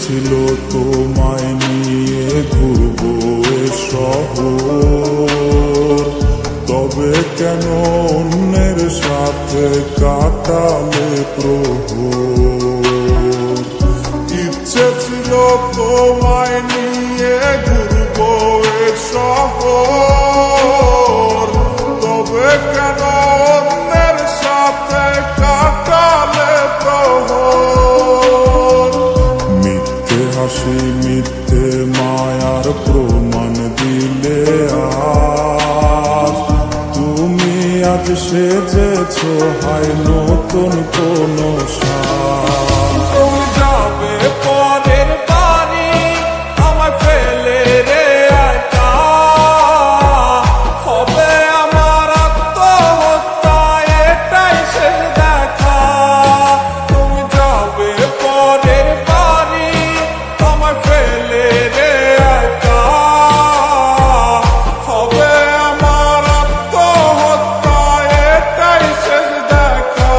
ছিল তোমায় নিয়ে ঘুরবো এ শহর, তবে কেন অন্যের সাথে কাটালে প্রহর। ইচ্ছে ছিল তোমায় নিয়ে ঘুরবো এ শহর, তবে কেন অন্যের সাথে কাটালে প্রহর। মিথ্যে হাসি মিথ্যে মায়ার প্রমাণ দিলে আজ তুমি, আজ সেজেছ হায় নতুন কোন সাজ। তুমি যাবে পরের বাড়ি আমায় ফেলে রে একা, হবে আমার আত্মহত্যা এটাই শেষ দেখা। তুমি যাবে পরের বাড়ি আমায় ফেলে রে একা, হবে আমার আত্মহত্যা এটাই শেষ দেখা।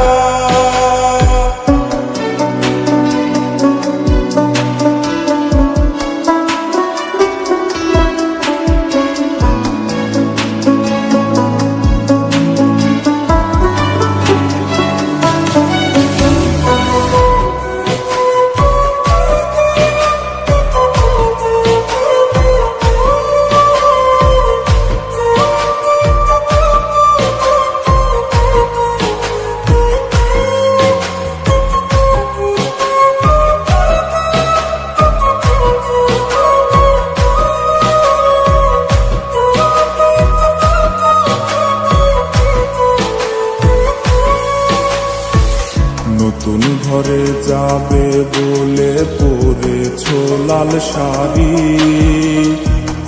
নতুন ঘরে যাবে বলে পরেছ লাল শাড়ি,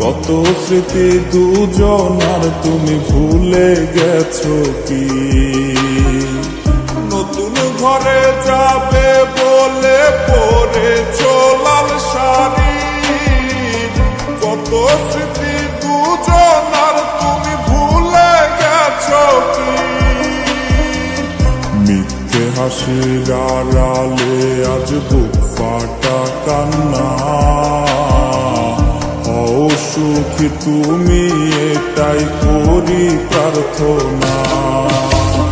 কত স্মৃতি দুজনার তুমি ভুলে গেছো কি। নতুন ঘরে যাবে বলে পরেছ লাল শাড়ি, কত স্মৃতি দুজনার তুমি ভুলে গেছো কি। মিথ্যে হাসির আড়ালে আজ বুক ফাটা কান্না, হও সুখী তুমি এটাই করি প্রার্থনা।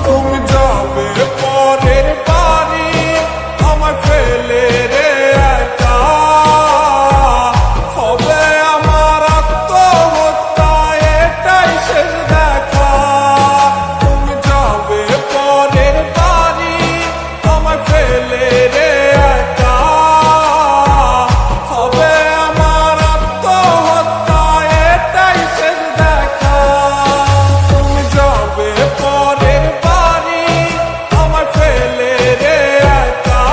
তুমি যাবে পরের বাড়ি আমায় ফেলে রে একা, হবে আমার আত্মহত্যা এটাই শেষ দেখা। তুমি যাবে পরের বাড়ি আমায় ফেলে রে একা, হবে আমার আত্মহত্যা এটাই শেষ দেখা। তুমি যাবে পরের বাড়ি আমায় ফেলে রে একা,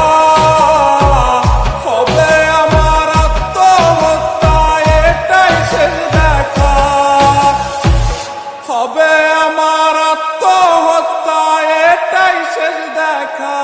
হবে আমার আত্মহত্যা এটাই শেষ দেখা। হবে আমার আত্মহত্যা এটাই শেষ দেখা।